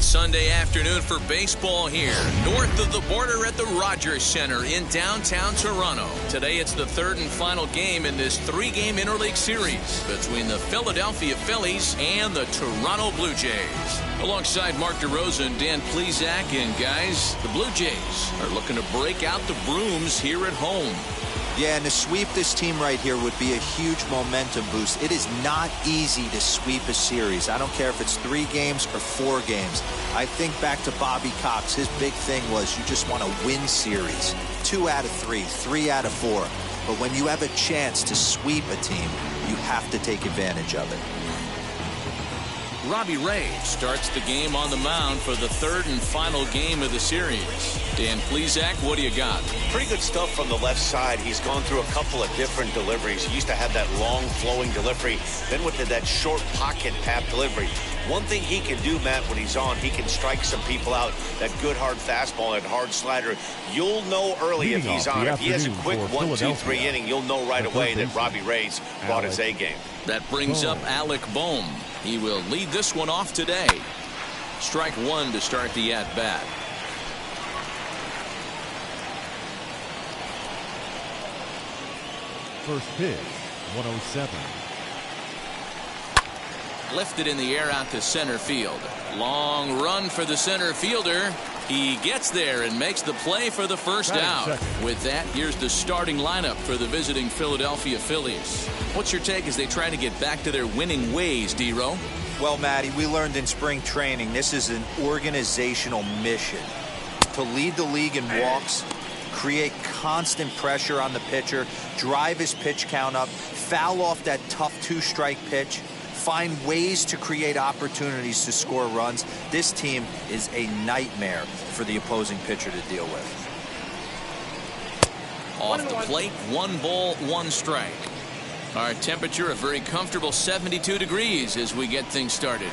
Sunday afternoon for baseball here, north of the border at the Rogers Center in downtown Toronto. Today it's the third and final game in this three-game interleague series between the Philadelphia Phillies and the Toronto Blue Jays. Alongside Mark DeRosa, Dan Plesac, and guys, the Blue Jays are looking to break out the brooms here at home. Yeah, and to sweep this team right here would be a huge momentum boost. It is not easy to sweep a series. I don't care if it's 3 games or 4 games. I think back to Bobby Cox. His big thing was you just want to win series. 2 out of 3, 3 out of 4. But when you have a chance to sweep a team, you have to take advantage of it. Robbie Ray starts the game on the mound for the third and final game of the series. Dan Plesac, what do you got? Pretty good stuff from the left side. He's gone through a couple of different deliveries. He used to have that long flowing delivery, then with that short pocket path delivery. One thing he can do, Matt, when he's on, he can strike some people out. That good hard fastball, that hard slider. You'll know early if he's on. If he has a quick 1, 2, 3 inning, you'll know right away that Robbie Ray's brought his A game. That brings up Alec Bohm. He will lead this one off today. Strike 1 to start the at-bat. First pitch, 107. Lifted in the air out to center field. Long run for the center fielder. He gets there and makes the play for the first out. With that, here's the starting lineup for the visiting Philadelphia Phillies. What's your take as they try to get back to their winning ways, D-Row? Well, Matty, we learned in spring training this is an organizational mission. To lead the league in walks, create constant pressure on the pitcher, drive his pitch count up, foul off that tough 2-strike pitch, find ways to create opportunities to score runs. This team is a nightmare for the opposing pitcher to deal with. Off the plate, 1 ball, 1 strike. Our temperature a very comfortable 72 degrees as we get things started.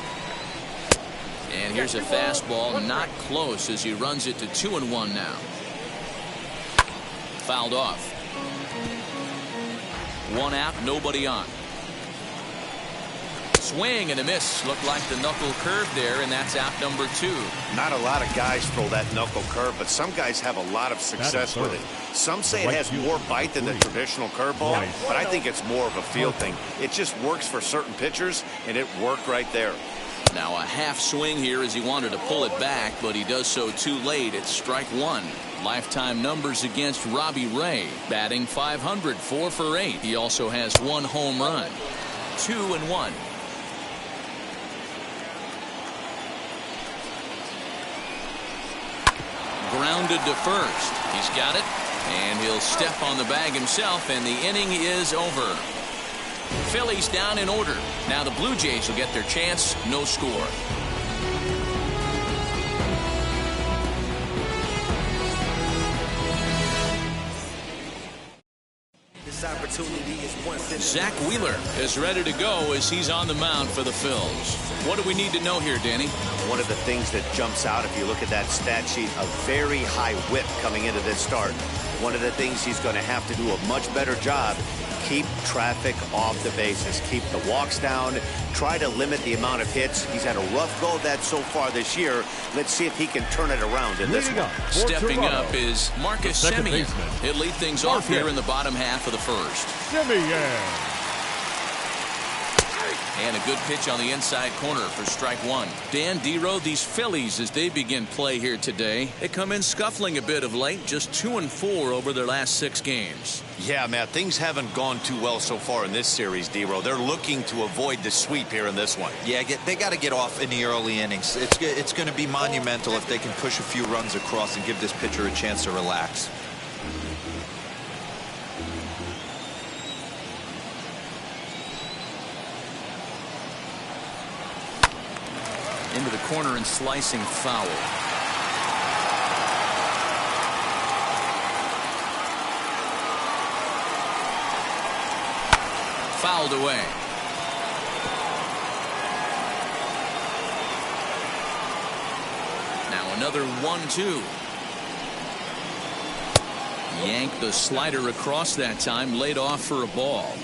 And here's a fastball, not close as he runs it to 2-1 now. Fouled off. 1 out, nobody on. Swing and a miss. Looked like the knuckle curve there, and that's out number 2. Not a lot of guys throw that knuckle curve, but some guys have a lot of success with it. Some say it has more bite than the traditional curveball, but I think it's more of a feel thing. It just works for certain pitchers, and it worked right there. Now a half swing here as he wanted to pull it back, but he does so too late. It's strike 1. Lifetime numbers against Robbie Ray. Batting .500, 4 for 8. He also has 1 home run. 2-1. Grounded to first. He's got it, and he'll step on the bag himself, and the inning is over. Phillies down in order. Now the Blue Jays will get their chance. No score. Zach Wheeler is ready to go as he's on the mound for the Phils. What do we need to know here, Danny? One of the things that jumps out if you look at that stat sheet, a very high whip coming into this start. One of the things he's going to have to do a much better job, keep traffic off the bases, keep the walks down, try to limit the amount of hits. He's had a rough go of that so far this year. Let's see if he can turn it around in this one. Stepping up is Marcus Semien. He'll lead things off here in the bottom half of the first. Semien. And a good pitch on the inside corner for strike 1. Dan, D-Row, these Phillies, as they begin play here today, they come in scuffling a bit of late, just 2-4 over their last 6 games. Yeah, Matt, things haven't gone too well so far in this series, D-Row. They're looking to avoid the sweep here in this one. Yeah, they got to get off in the early innings. It's going to be monumental if they can push a few runs across and give this pitcher a chance to relax. Into the corner and slicing foul. Fouled away. Now another 1-2. Yanked the slider across that time, laid off for a ball.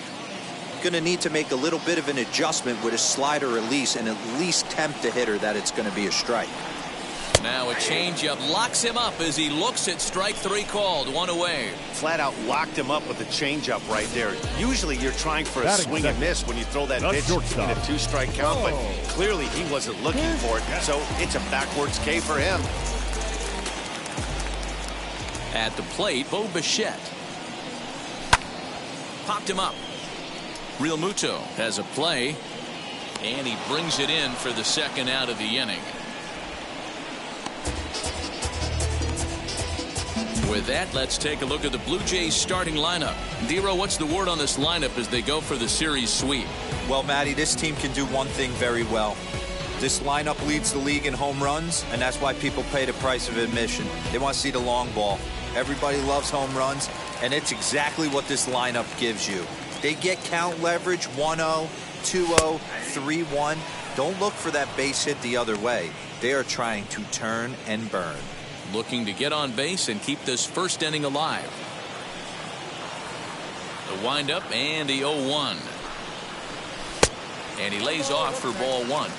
Going to need to make a little bit of an adjustment with a slider release and at least tempt the hitter that it's going to be a strike. Now a changeup locks him up as he looks at strike three called. One away. Flat out locked him up with the changeup right there. Usually you're trying for a swing and miss when you throw that pitch in a two-strike count, but clearly he wasn't looking for it, so it's a backwards K for him. At the plate, Bo Bichette. Popped him up. Real Muto has a play, and he brings it in for the second out of the inning. With that, let's take a look at the Blue Jays starting lineup. Dero, what's the word on this lineup as they go for the series sweep? Well, Matty, this team can do one thing very well. This lineup leads the league in home runs, and that's why people pay the price of admission. They want to see the long ball. Everybody loves home runs, and it's exactly what this lineup gives you. They get count leverage 1-0, 2-0, 3-1. Don't look for that base hit the other way. They are trying to turn and burn. Looking to get on base and keep this first inning alive. The windup and the 0-1. And he lays off for ball one.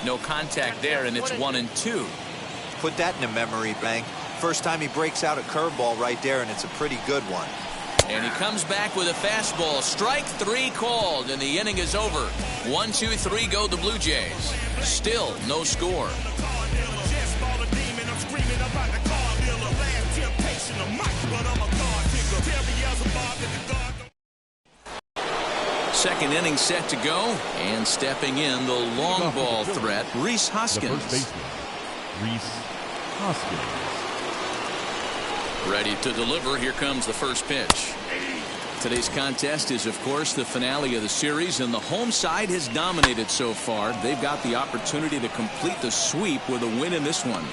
No contact there, and it's 1-2. Put that in a memory bank. First time he breaks out a curveball right there, and it's a pretty good one. And he comes back with a fastball. Strike three called, and the inning is over. 1, 2, 3 go the Blue Jays. Still no score. Second inning set to go, and stepping in the long ball threat, Rhys Hoskins. The first baseman, Rhys Hoskins. Ready to deliver. Here comes the first pitch. Today's contest is, of course, the finale of the series, and the home side has dominated so far. They've got the opportunity to complete the sweep with a win in this one.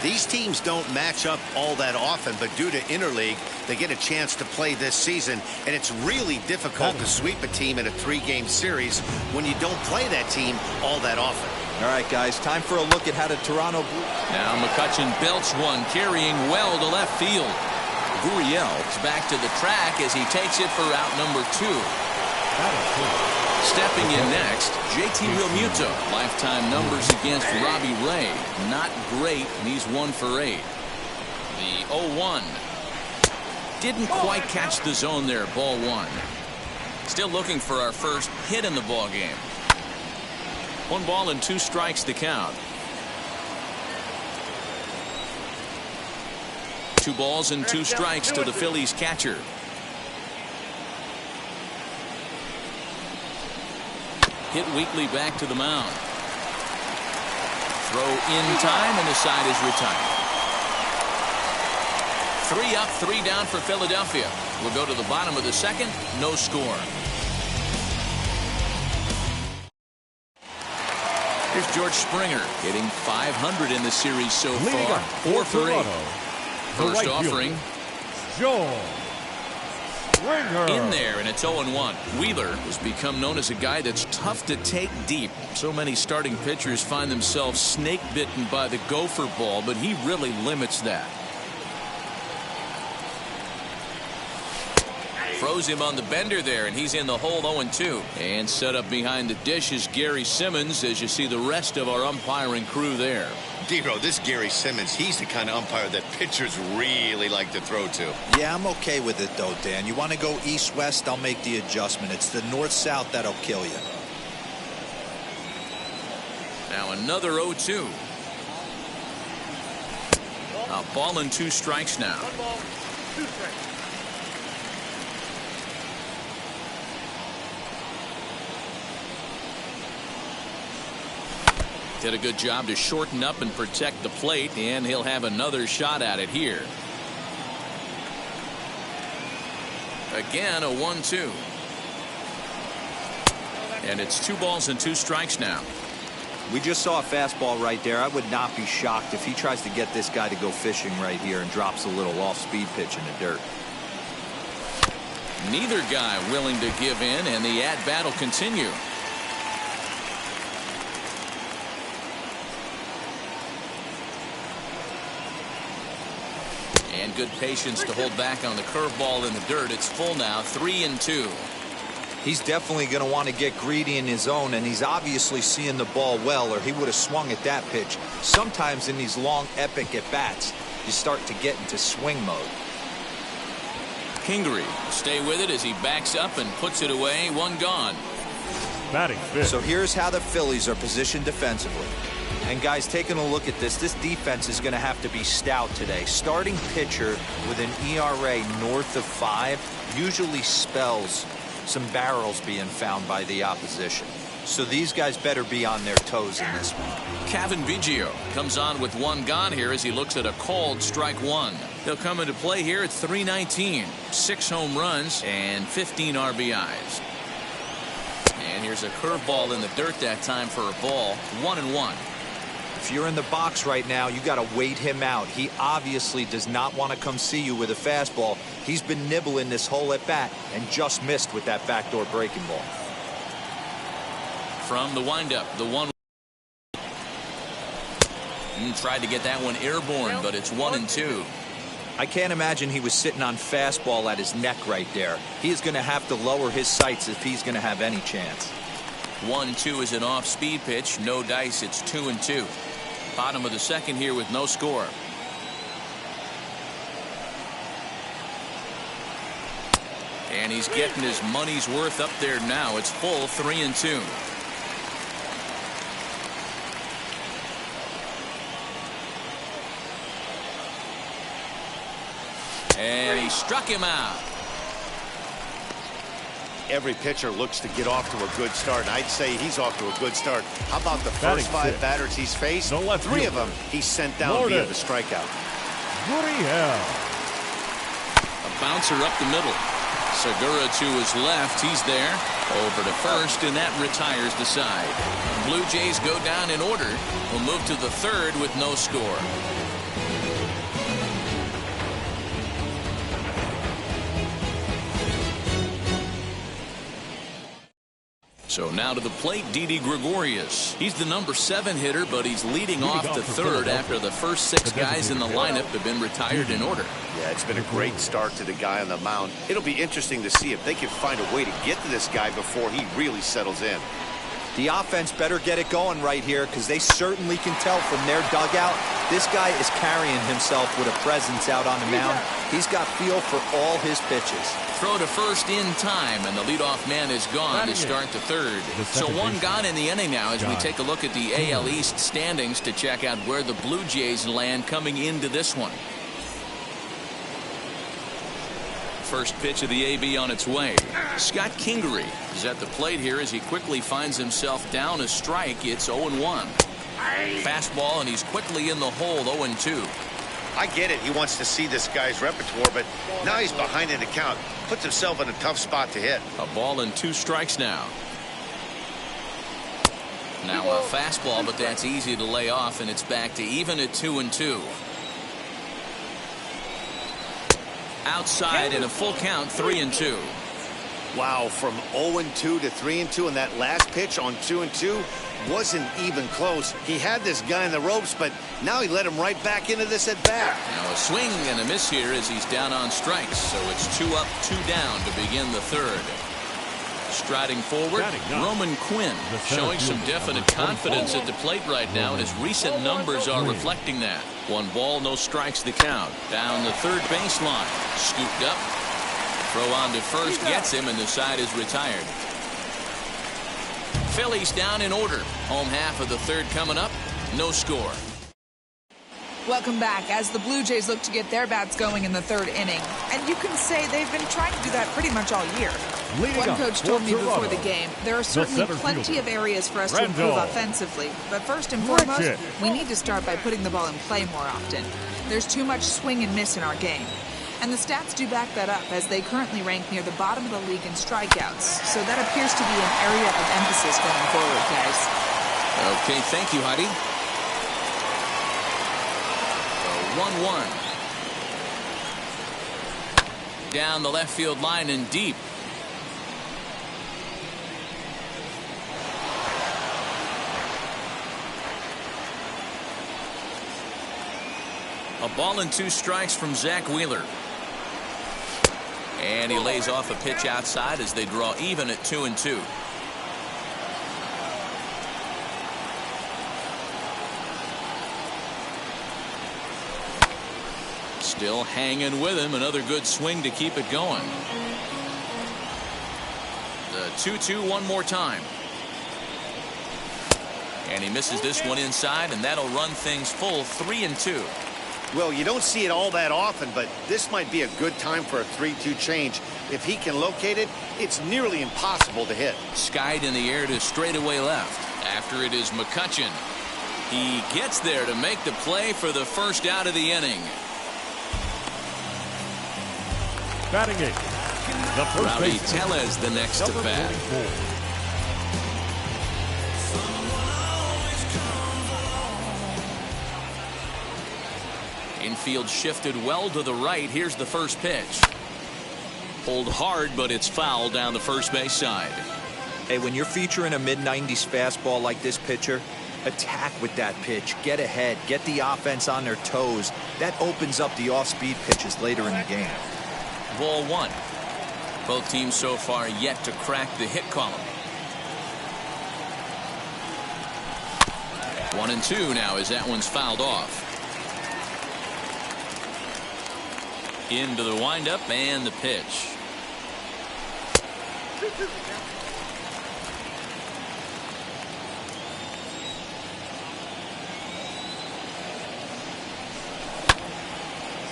These teams don't match up all that often, but due to interleague, they get a chance to play this season, and it's really difficult to sweep a team in a 3-game series when you don't play that team all that often. All right, guys, time for a look at how the Toronto Blue... Now McCutchen belts one, carrying well to left field. Gurriel is back to the track as he takes it for out number 2. Stepping in next, JT Realmuto. Lifetime numbers against Robbie Ray. Not great, and he's 1 for 8. The 0-1. Didn't quite catch the zone there, ball 1. Still looking for our first hit in the ball game. 1 ball and 2 strikes to count. 2 balls and 2 strikes to the Phillies catcher. Hit weakly back to the mound. Throw in time, and the side is retired. 3 up, 3 down for Philadelphia. We'll go to the bottom of the second. No score. Here's George Springer hitting .500 in the series so far. 4 for 8. First offering. George Springer. In there, and it's 0-1. Wheeler has become known as a guy that's tough to take deep. So many starting pitchers find themselves snake bitten by the gopher ball, but he really limits that. Froze him on the bender there, and he's in the hole 0-2. And set up behind the dish is Gary Simmons as you see the rest of our umpiring crew there. Dero, this Gary Simmons, he's the kind of umpire that pitchers really like to throw to. Yeah, I'm okay with it, though, Dan. You want to go east-west, I'll make the adjustment. It's the north-south that'll kill you. Now another 0-2. A ball and 2 strikes now. 1 ball, 2 strikes. Did a good job to shorten up and protect the plate, and he'll have another shot at it here. Again, a 1-2. And it's 2 balls and 2 strikes now. We just saw a fastball right there. I would not be shocked if he tries to get this guy to go fishing right here and drops a little off-speed pitch in the dirt. Neither guy willing to give in, and the at-bat will continue. And good patience to hold back on the curveball in the dirt. It's full now, 3-2. He's definitely going to want to get greedy in his zone, and he's obviously seeing the ball well, or he would have swung at that pitch. Sometimes in these long, epic at-bats, you start to get into swing mode. Kingery stay with it as he backs up and puts it away. One gone. Batting fifth. So here's how the Phillies are positioned defensively. And guys, taking a look at this defense is going to have to be stout today. Starting pitcher with an ERA north of 5 usually spells some barrels being found by the opposition. So these guys better be on their toes in this one. Kevin Biggio comes on with one gone here as he looks at a called strike one. He'll come into play here at .319, 6 home runs and 15 RBIs. And here's a curveball in the dirt that time for a ball. 1-1. If you're in the box right now, you got to wait him out. He obviously does not want to come see you with a fastball. He's been nibbling this whole at bat and just missed with that backdoor breaking ball. From the windup, the 1. Tried to get that one airborne, but it's 1-2. I can't imagine he was sitting on fastball at his neck right there. He is going to have to lower his sights if he's going to have any chance. 1-2 is an off-speed pitch. No dice. It's 2-2. Bottom of the second here with no score. And he's getting his money's worth up there now. It's full 3-2. And he struck him out. Every pitcher looks to get off to a good start, and I'd say he's off to a good start. How about the first 5 batters he's faced? 3 of them he sent down via the strikeout. Gurriel. A bouncer up the middle. Segura to his left. He's there. Over to first, and that retires the side. Blue Jays go down in order. We'll move to the third with no score. So now to the plate, Didi Gregorius. He's the number 7 hitter, but he's leading off the third after the first 6 guys in the lineup have been retired in order. Yeah, it's been a great start to the guy on the mound. It'll be interesting to see if they can find a way to get to this guy before he really settles in. The offense better get it going right here, because they certainly can tell from their dugout this guy is carrying himself with a presence out on the mound. He's got feel for all his pitches. Throw to first in time, and the leadoff man is gone to start the third. So one gone in the inning now as we take a look at the AL East standings to check out where the Blue Jays land coming into this one. First pitch of the AB on its way. Scott Kingery is at the plate here as he quickly finds himself down a strike. It's 0-1. Fastball, and he's quickly in the hole. 0-2. I get it. He wants to see this guy's repertoire, but now he's behind in the count. Puts himself in a tough spot to hit. A ball and 2 strikes now. Now a fastball, but that's easy to lay off, and it's back to even at 2-2. Outside in a full count, 3-2. Wow, from 0-2 to 3-2, and that last pitch on 2-2 wasn't even close. He had this guy in the ropes, but now he let him right back into this at bat. Now a swing and a miss here as he's down on strikes, so it's 2 up, 2 down to begin the third. Striding forward, Roman Quinn showing some definite confidence at the plate right now, and his recent numbers are reflecting that. 1 ball, no strikes the count. Down the third baseline, scooped up. Throw on to first gets him, and the side is retired. Phillies down in order. Home half of the third coming up. No score. Welcome back as the Blue Jays look to get their bats going in the third inning. And you can say they've been trying to do that pretty much all year. One coach told me before the game, there are certainly plenty of areas for us to improve offensively. But first and foremost, we need to start by putting the ball in play more often. There's too much swing and miss in our game. And the stats do back that up, as they currently rank near the bottom of the league in strikeouts. So that appears to be an area of emphasis going forward, guys. Okay, thank you, Heidi. 1-1. Down the left field line and deep. A ball and 2 strikes from Zach Wheeler. And he lays off a pitch outside as they draw even at 2-2. Still hanging with him. Another good swing to keep it going. The 2-2 one more time. And he misses this one inside, and that'll run things full 3-2. Well, you don't see it all that often, but this might be a good time for a 3-2 change. If he can locate it, it's nearly impossible to hit. Skied in the air to straightaway left. After it is McCutcheon. He gets there to make the play for the first out of the inning. Batting eighth, the first Rowdy baseman, Tellez the next to bat. 24. Infield shifted well to the right. Here's the first pitch. Pulled hard, but it's foul down the first base side. Hey, when you're featuring a mid-90s fastball like this pitcher, attack with that pitch. Get ahead. Get the offense on their toes. That opens up the off-speed pitches later in the game. Ball one. Both teams so far yet to crack the hit column. 1-2 now as that one's fouled off. Into the windup and the pitch.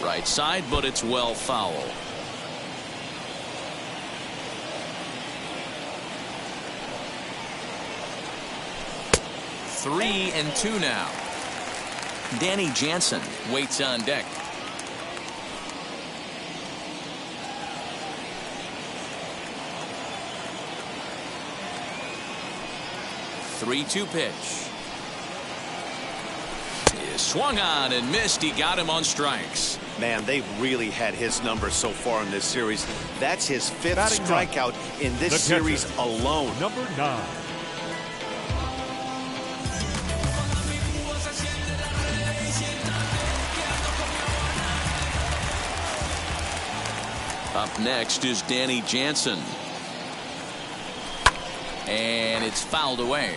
Right side, but it's well foul. Three and two now. Danny Jansen waits on deck. 3-2 pitch. He swung on and missed. He got him on strikes. Man, they've really had his number so far in this series. That's his fifth Batting strikeout in this series alone. Number 9. Up next is Danny Jansen. And it's fouled away.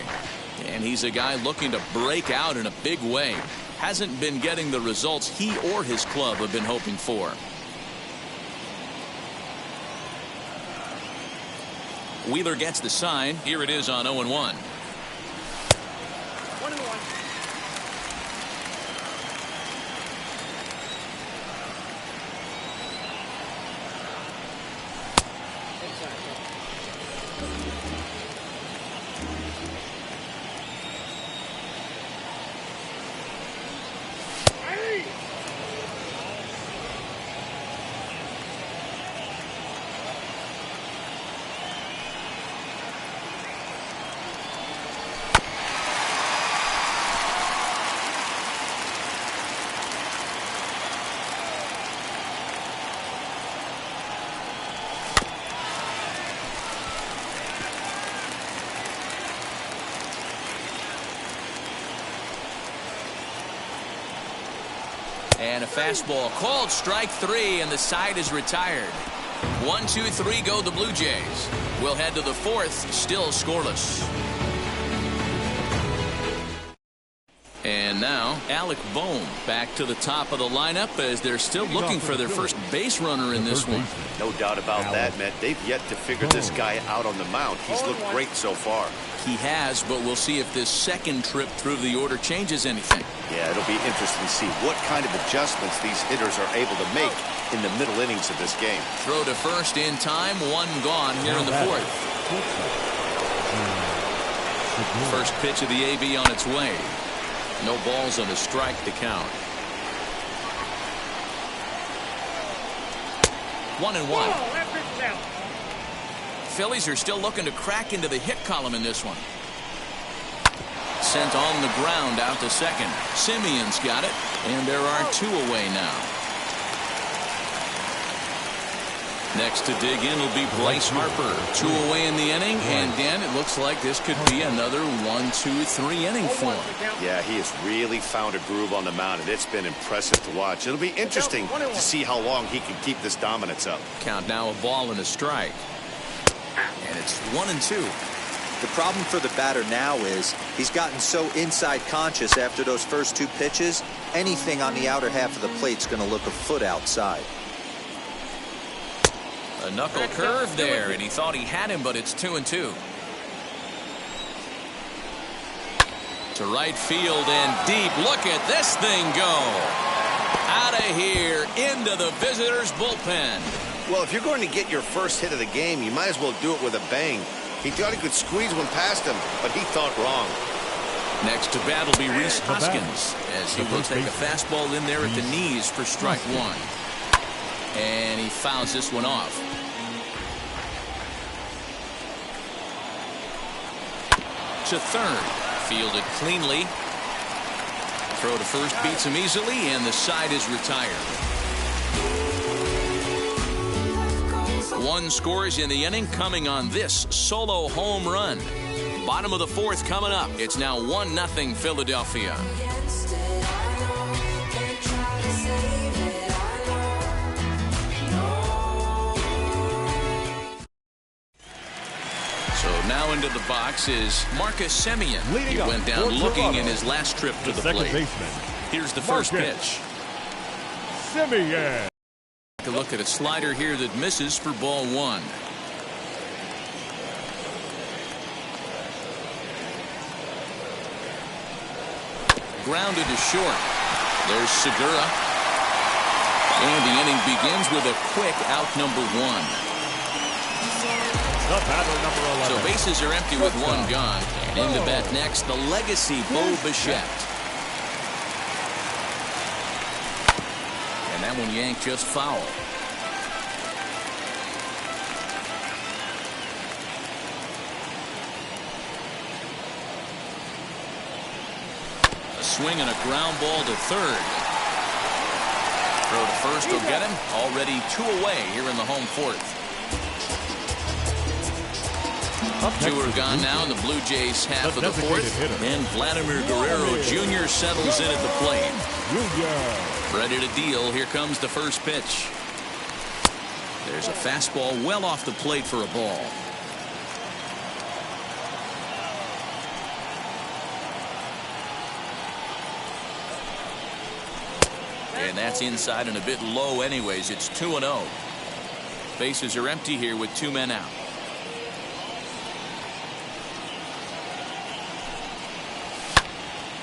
And he's a guy looking to break out in a big way. Hasn't been getting the results he or his club have been hoping for. Wheeler gets the sign. Here it is on 0-1. 1-1. And a fastball called strike 3, and the side is retired. 1-2-3 go the Blue Jays. We'll head to the 4th, still scoreless. And now Alec Bohm back to the top of the lineup as they're still looking for their first base runner in this one. No doubt about that, Matt. They've yet to figure this guy out on the mound. He's looked great so far. He has, but we'll see if this second trip through the order changes anything. Yeah, it'll be interesting to see what kind of adjustments these hitters are able to make in the middle innings of this game. Throw to first in time, one gone here in the 4th. First pitch of the AB on its way. No balls and a strike to count. 1-1. Phillies are still looking to crack into the hit column in this one. Sent on the ground out to second. Simeon's got it, and there are 2 away now. Next to dig in will be Bryce Harper. 2 away in the inning, and Dan, it looks like 2 away in the inning, and Dan, it looks like this could be another 1, 2, 3 inning for him. Yeah, he has really found a groove on the mound, and it's been impressive to watch. It'll be interesting to see how long he can keep this dominance up. Count now, a ball and a strike, and it's 1-2. The problem for the batter now is he's gotten so inside conscious after those first 2 pitches, anything on the outer half of the plate's going to look a foot outside. A knuckle curve there, and he thought he had him, but it's 2-2. To right field and deep. Look at this thing go. Out of here, into the visitors' bullpen. Well, if you're going to get your first hit of the game, you might as well do it with a bang. He thought he could squeeze one past him, but he thought wrong. Next to bat will be Rhys Hoskins, as he will take a fastball in there at the knees for strike 1. And he fouls this one off. To third, fielded cleanly. Throw to first beats him easily, and the side is retired. 1 scores in the inning, coming on this solo home run. Bottom of the 4th coming up. It's now 1-0 Philadelphia. So now into the box is Marcus Semien. He went down looking in his last trip to the plate. Here's the first pitch. Semien. Take a look at a slider here that misses for ball 1. Grounded to short. There's Segura. And the inning begins with a quick out number 1. The batter, number 11. So bases are empty with 1 gone. And in the bat next, the legacy Bo Bichette. And that one yanked just foul. A swing and a ground ball to third. Throw to first will get him. Already 2 away here in the home 4th. 2 are gone now in the Blue Jays half of the 4th. And Vladimir Guerrero Jr. settles in at the plate. Ready to deal. Here comes the first pitch. There's a fastball well off the plate for a ball. And that's inside and a bit low anyways. It's 2-0. Bases are empty here with 2 men out.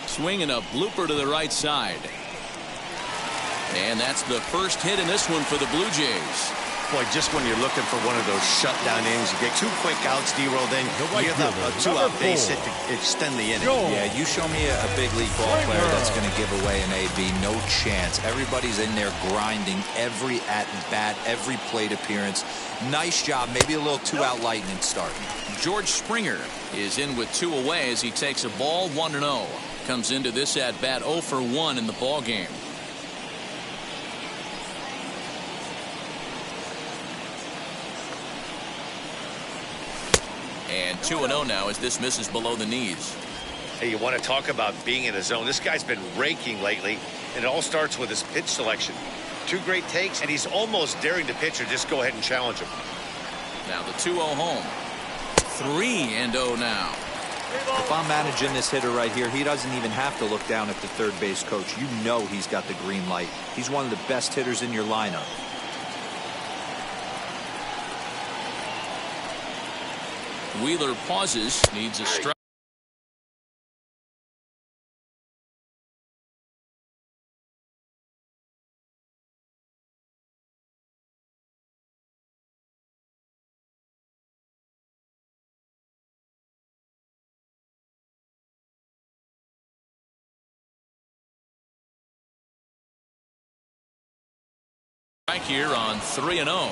Swinging a blooper to the right side. And that's the first hit in this one for the Blue Jays. Boy, just when you're looking for one of those shutdown innings, you get 2 quick outs, D-roll, then you have a 2-out base hit to extend the inning. Yeah, you show me a big league ball player that's going to give away an AB. No chance. Everybody's in there grinding every at-bat, every plate appearance. Nice job. Maybe a little 2-out lightning starting. George Springer is in with 2 away as he takes a ball 1-0. Comes into this at-bat 0 for 1 in the ball game. And 2-0 now as this misses below the knees. Hey, you want to talk about being in a zone? This guy's been raking lately, and it all starts with his pitch selection. 2 great takes, and he's almost daring the pitcher just go ahead and challenge him. Now the 2-0 home. 3-0 now. If I'm managing this hitter right here, he doesn't even have to look down at the third base coach. You know he's got the green light. He's one of the best hitters in your lineup. Wheeler pauses, needs a strike. Right here on 3-0.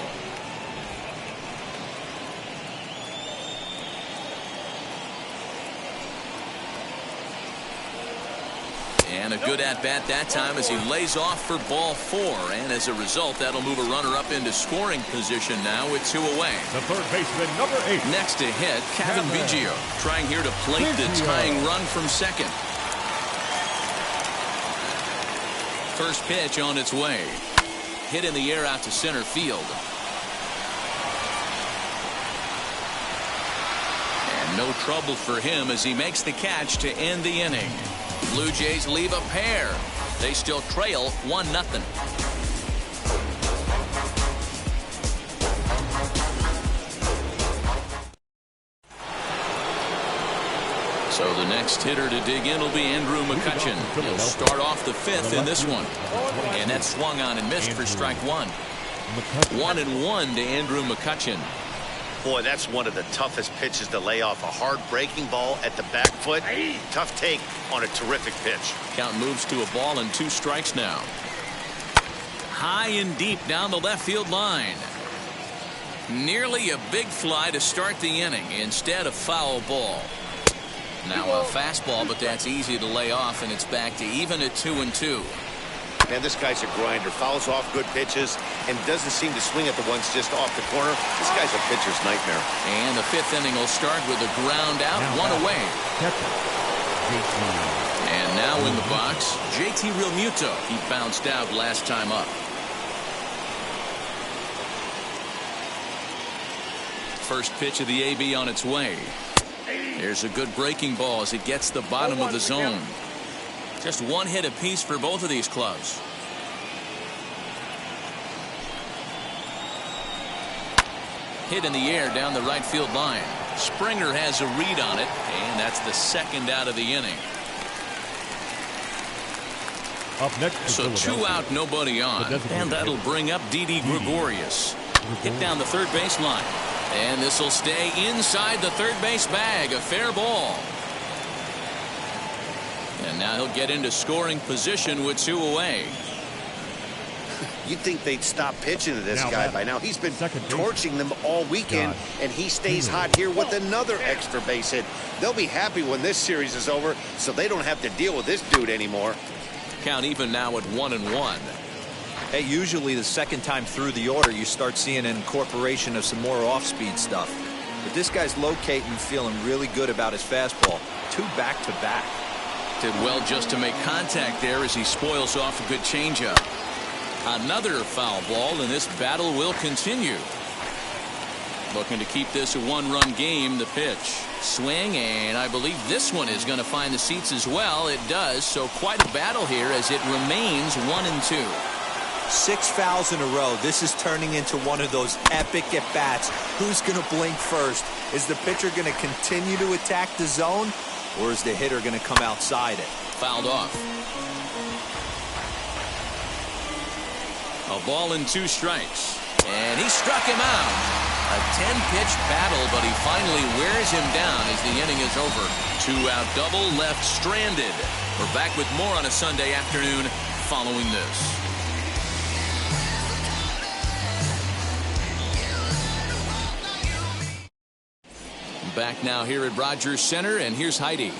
And a good at-bat that time as he lays off for ball 4. And as a result, that'll move a runner up into scoring position now with 2 away. The third baseman, number 8. Next to hit, Kevin Biggio, trying here to plate the tying run from second. First pitch on its way. Hit in the air out to center field. And no trouble for him as he makes the catch to end the inning. Blue Jays leave a pair. They still trail 1-0. So the next hitter to dig in will be Andrew McCutchen. He'll start off the 5th in this one. And that swung on and missed for strike 1. 1-1 to Andrew McCutchen. Boy, that's one of the toughest pitches to lay off. A hard breaking ball at the back foot. Tough take on a terrific pitch. Count moves to a ball and 2 strikes now. High and deep down the left field line. Nearly a big fly to start the inning. Instead, a foul ball. Now a fastball, but that's easy to lay off, and it's back to even at 2-2. Man, this guy's a grinder. Fouls off good pitches and doesn't seem to swing at the ones just off the corner. This guy's a pitcher's nightmare. And the 5th inning will start with a ground out, 1 away. And now in the box, JT Realmuto. He bounced out last time up. First pitch of the AB on its way. There's a good breaking ball as it gets the bottom of the zone. Just 1 hit apiece for both of these clubs. Hit in the air down the right field line. Springer has a read on it, and that's the 2nd out of the inning. Up next, so 2 out, nobody on, and that'll bring up Didi Gregorius. Hit down the third baseline, and this will stay inside the third base bag. A fair ball. And now he'll get into scoring position with 2 away. You'd think they'd stop pitching to this guy by now. He's been torching them all weekend, and he stays hot here with another extra base hit. They'll be happy when this series is over, so they don't have to deal with this dude anymore. Count even now at 1-1. Hey, usually the second time through the order, you start seeing an incorporation of some more off-speed stuff. But this guy's locating and feeling really good about his fastball. 2 back-to-back. Did well just to make contact there as he spoils off a good changeup. Another foul ball, and this battle will continue. Looking to keep this a 1-run game. The pitch. Swing, and I believe this one is going to find the seats as well. It does, so quite a battle here as it remains 1-2. 6 fouls in a row. This is turning into one of those epic at-bats. Who's going to blink first? Is the pitcher going to continue to attack the zone, or is the hitter going to come outside it? Fouled off. A ball and 2 strikes. And he struck him out. A 10-pitch battle, but he finally wears him down as the inning is over. 2-out double left stranded. We're back with more on a Sunday afternoon following this. Back now here at Rogers Center, and here's Heidi.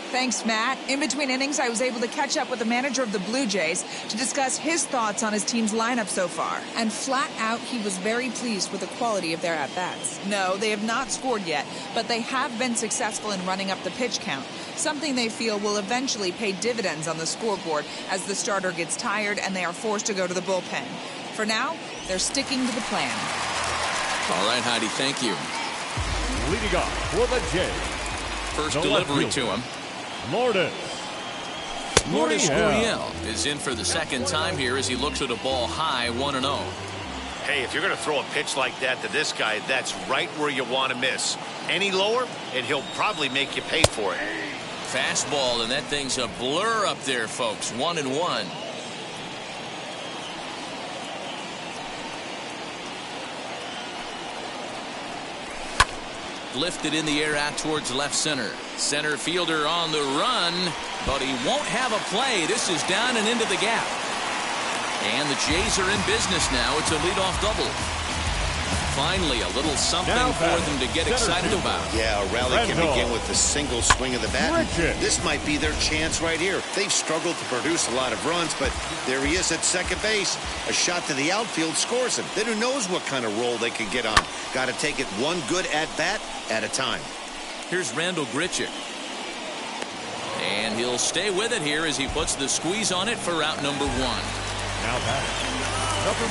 Thanks, Matt. In between innings, I was able to catch up with the manager of the Blue Jays to discuss his thoughts on his team's lineup so far. And flat out, he was very pleased with the quality of their at-bats. No, they have not scored yet, but they have been successful in running up the pitch count, something they feel will eventually pay dividends on the scoreboard as the starter gets tired and they are forced to go to the bullpen. For now, they're sticking to the plan. All right, Heidi, thank you. Leading off for the Jays. First delivery to him. Lourdes Gurriel is in for the second time here as he looks at a ball high, 1-0. Hey, if you're going to throw a pitch like that to this guy, that's right where you want to miss. Any lower, and he'll probably make you pay for it. Fastball, and that thing's a blur up there, folks. 1-1. Lifted in the air out towards left center. Center fielder on the run, but he won't have a play. This is down and into the gap. And the Jays are in business now. It's a leadoff double. Finally, a little something for them to get excited about. Yeah, a rally can begin with a single swing of the bat. This might be their chance right here. They've struggled to produce a lot of runs, but there he is at second base. A shot to the outfield scores him. Then who knows what kind of role they can get on. Got to take it one good at-bat at a time. Here's Randall Grichuk. And he'll stay with it here as he puts the squeeze on it for out number one. Now batting.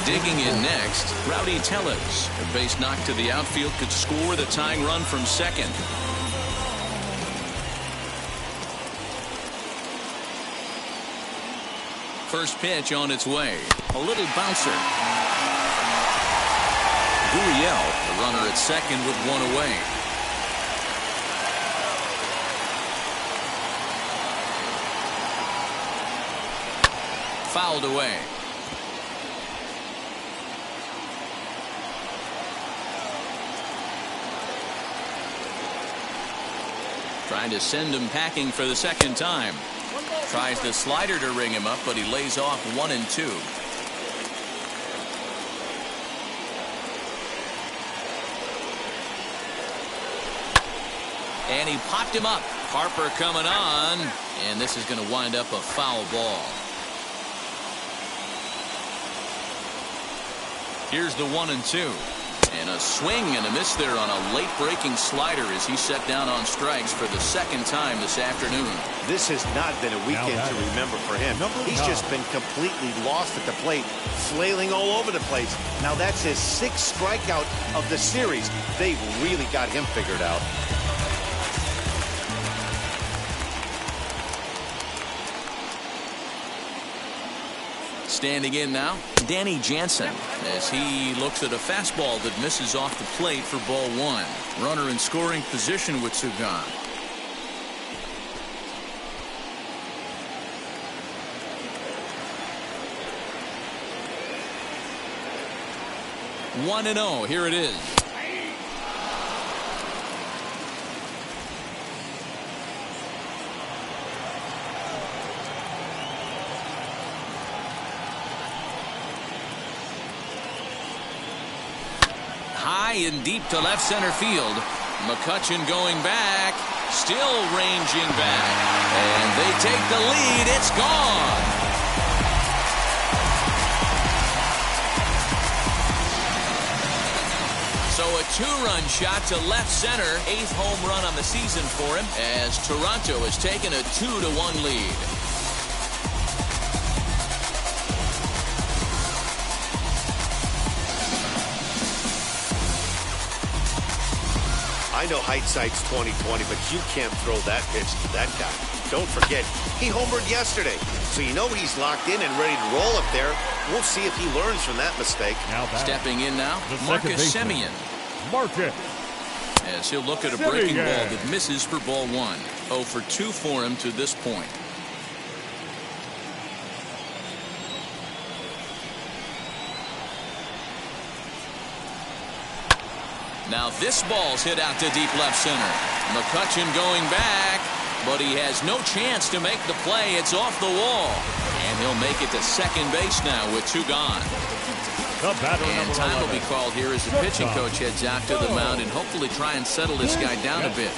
Digging in next, Rowdy Tellez. A base knock to the outfield could score the tying run from second. First pitch on its way. A little bouncer. Gurriel, the runner at second with one away. Fouled away. Trying to send him packing for the second time. Tries the slider to ring him up, but he lays off 1 and 2. And he popped him up. Harper coming on, and this is going to wind up a foul ball. Here's the 1 and 2. And a swing and a miss there on a late breaking slider as he set down on strikes for the second time this afternoon. This has not been a weekend to remember for him. He's just been completely lost at the plate, flailing all over the place. Now that's his 6th strikeout of the series. They've really got him figured out. Standing in now, Danny Jansen, as he looks at a fastball that misses off the plate for ball 1. Runner in scoring position with Sugan. One and 0. Here it is. High and deep to left center field. McCutchen going back, still ranging back, and they take the lead. It's gone. So a 2-run shot to left center, 8th home run on the season for him, as Toronto has taken a 2-1 lead. I know hindsight's 20/20, but you can't throw that pitch to that guy. Don't forget, he homered yesterday, so you know he's locked in and ready to roll up there. We'll see if he learns from that mistake. Stepping in now, Marcus Semien. As he'll look at a breaking ball that misses for ball 1. 0 for 2 for him to this point. Now this ball's hit out to deep left center. McCutchen going back, but he has no chance to make the play. It's off the wall. And he'll make it to second base now with 2 gone. And time will be called here as the pitching coach heads out to the mound and hopefully try and settle this guy down a bit.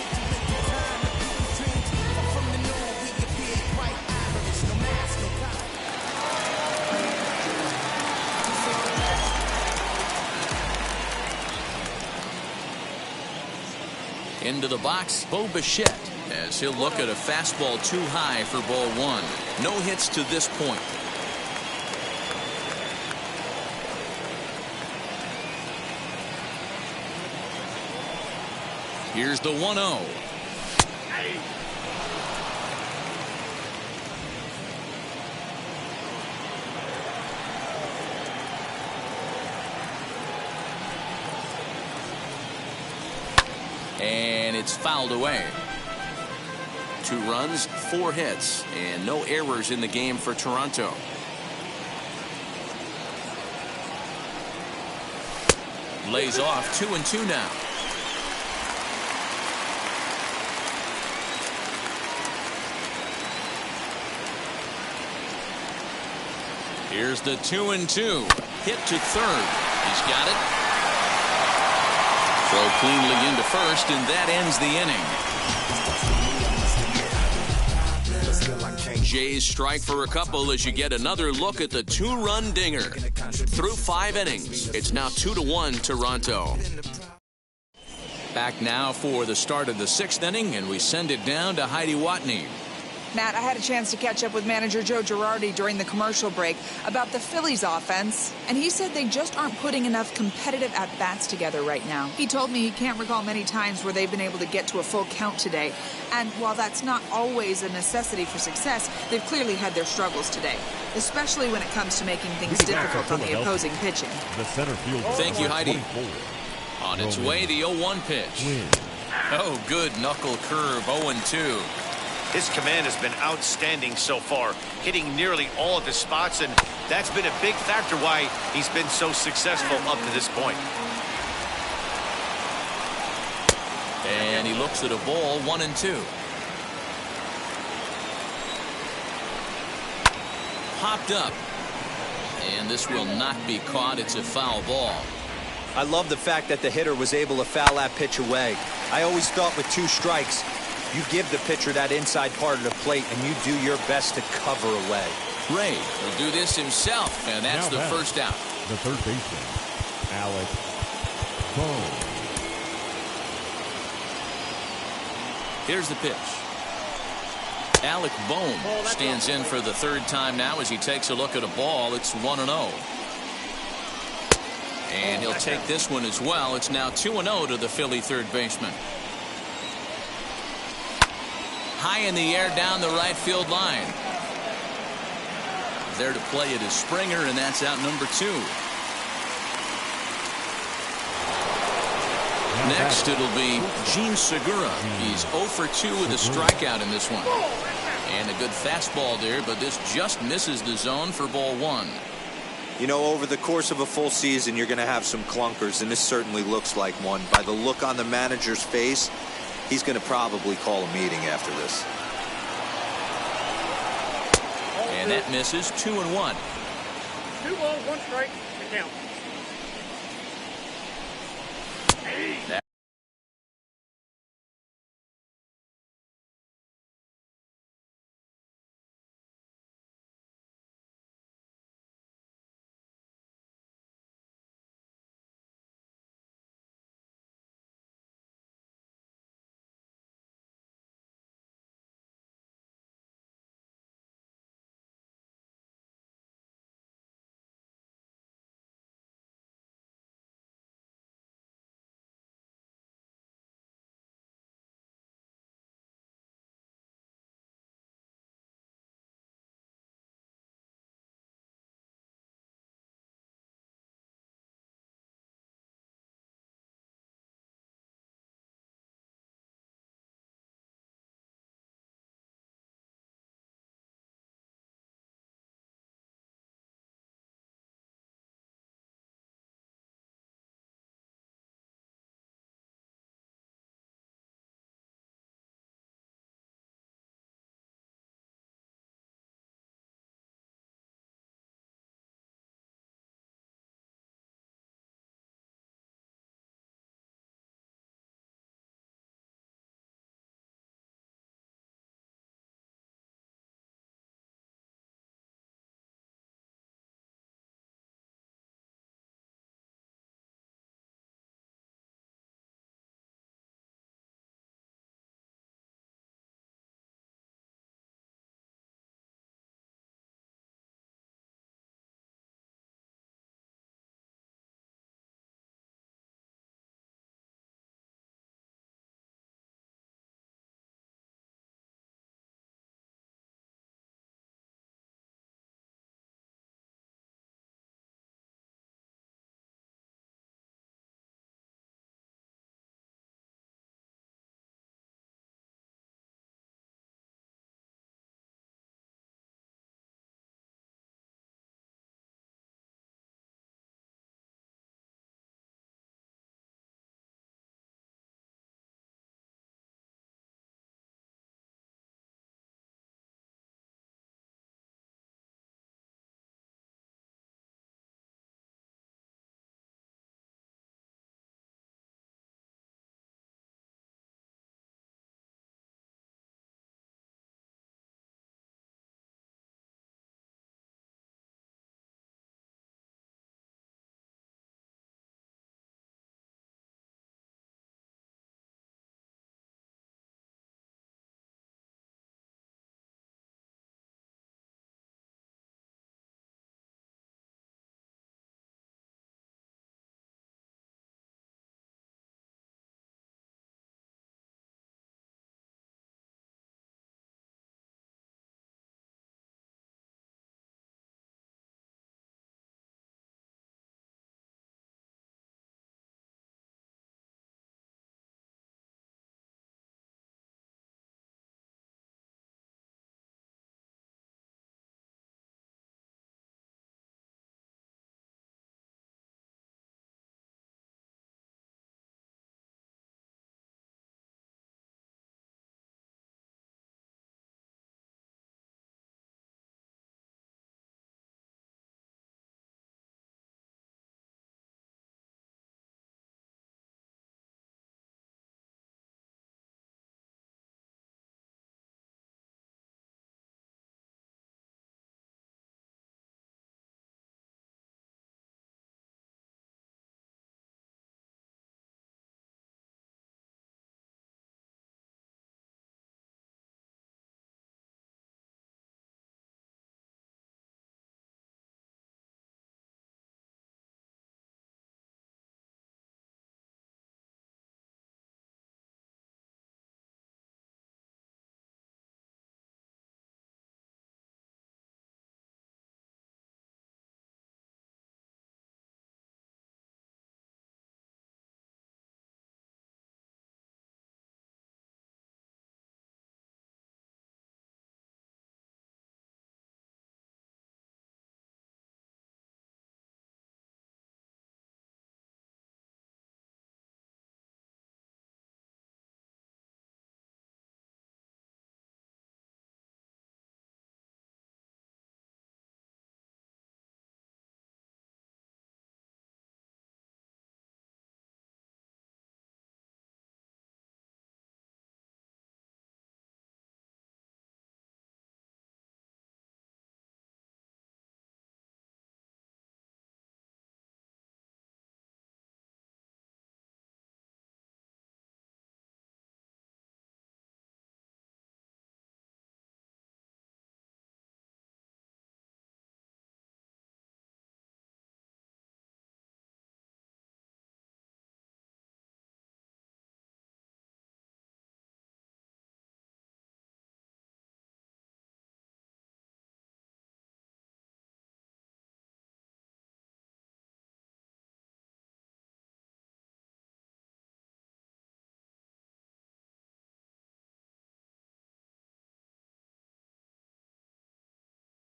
Into the box, Bo Bichette, as he'll look at a fastball too high for ball 1. No hits to this point. Here's the 1-0. And it's fouled away. 2 runs, 4 hits, and no errors in the game for Toronto. Lays off 2 and 2 now. Here's the 2 and 2. Hit to third. He's got it. Throw cleanly into first, and that ends the inning. Jays strike for a couple as you get another look at the two-run dinger. Through 5 innings, it's now 2-1 Toronto. Back now for the start of the 6th inning, and we send it down to Heidi Watney. Matt, I had a chance to catch up with manager Joe Girardi during the commercial break about the Phillies offense, and he said they just aren't putting enough competitive at-bats together right now. He told me he can't recall many times where they've been able to get to a full count today, and while that's not always a necessity for success, they've clearly had their struggles today, especially when it comes to making things difficult on the opposing pitching. The center field. Thank you, Heidi. 24. On its way, the 0-1 pitch. Oh, good knuckle curve, 0-2. His command has been outstanding so far, hitting nearly all of his spots, and that's been a big factor why he's been so successful up to this point. And he looks at a ball, 1-2. Popped up. And this will not be caught. It's a foul ball. I love the fact that the hitter was able to foul that pitch away. I always thought with 2 strikes, you give the pitcher that inside part of the plate and you do your best to cover away. Ray will do this himself, and that's the first out. The third baseman, Alec Bohm. Here's the pitch. Alec Bohm stands in for the 3rd time now as he takes a look at a ball. It's 1-0. And he'll take this one as well. It's now 2-0 to the Philly third baseman. High in the air down the right field line. There to play it is Springer, and that's out number 2. Next, it'll be Gene Segura. He's 0 for 2 with a strikeout in this one. And a good fastball there, but this just misses the zone for ball 1. You know, over the course of a full season, you're going to have some clunkers, and this certainly looks like one. By the look on the manager's face, he's going to probably call a meeting after this. And that misses. 2-1. 2 balls, 1 strike, to count.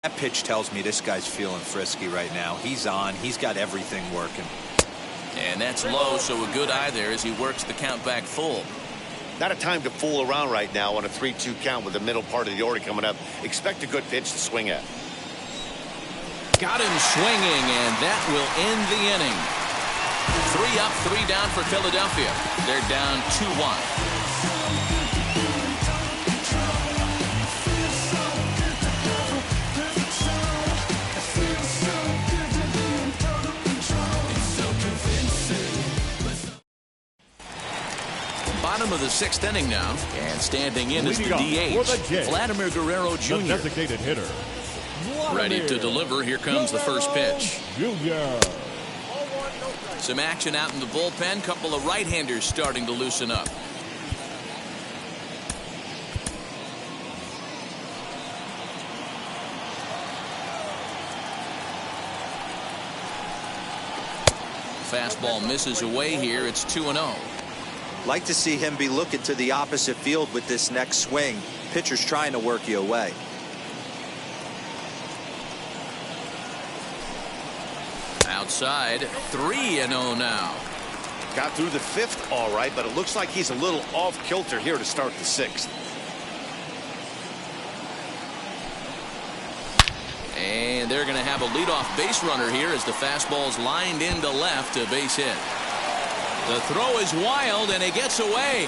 That pitch tells me this guy's feeling frisky right now. He's on. He's got everything working. And that's low, so a good eye there as he works the count back full. Not a time to fool around right now on a 3-2 count with the middle part of the order coming up. Expect a good pitch to swing at. Got him swinging, and that will end the inning. 3 up, 3 down for Philadelphia. They're down 2-1. Bottom of the 6th inning now, and standing in is the DH, Vladimir Guerrero Jr. The designated hitter. Ready to deliver. Here comes the first pitch. Junior. Some action out in the bullpen. Couple of right-handers starting to loosen up. Fastball misses away here. It's 2-0. Like to see him be looking to the opposite field with this next swing. Pitcher's trying to work you away. Outside, 3-0 now. Got through the 5th all right, but it looks like he's a little off kilter here to start the 6th. And they're going to have a leadoff base runner here as the fastball's lined into left, a base hit. The throw is wild, and it gets away.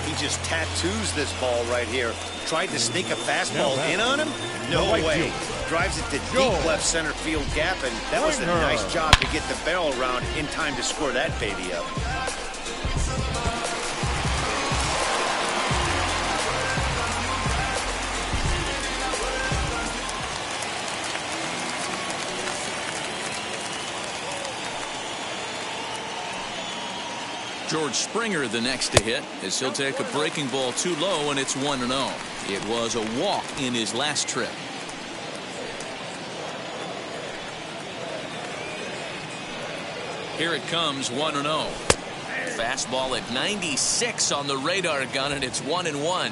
He just tattoos this ball right here. Tried to sneak a fastball in on him? No way. Drives it to deep left center field gap, and that was a nice job to get the barrel around in time to score that baby up. George Springer the next to hit as he'll take a breaking ball too low, and it's 1-0. It was a walk in his last trip. Here it comes, 1-0. Fastball at 96 on the radar gun, and it's 1-1.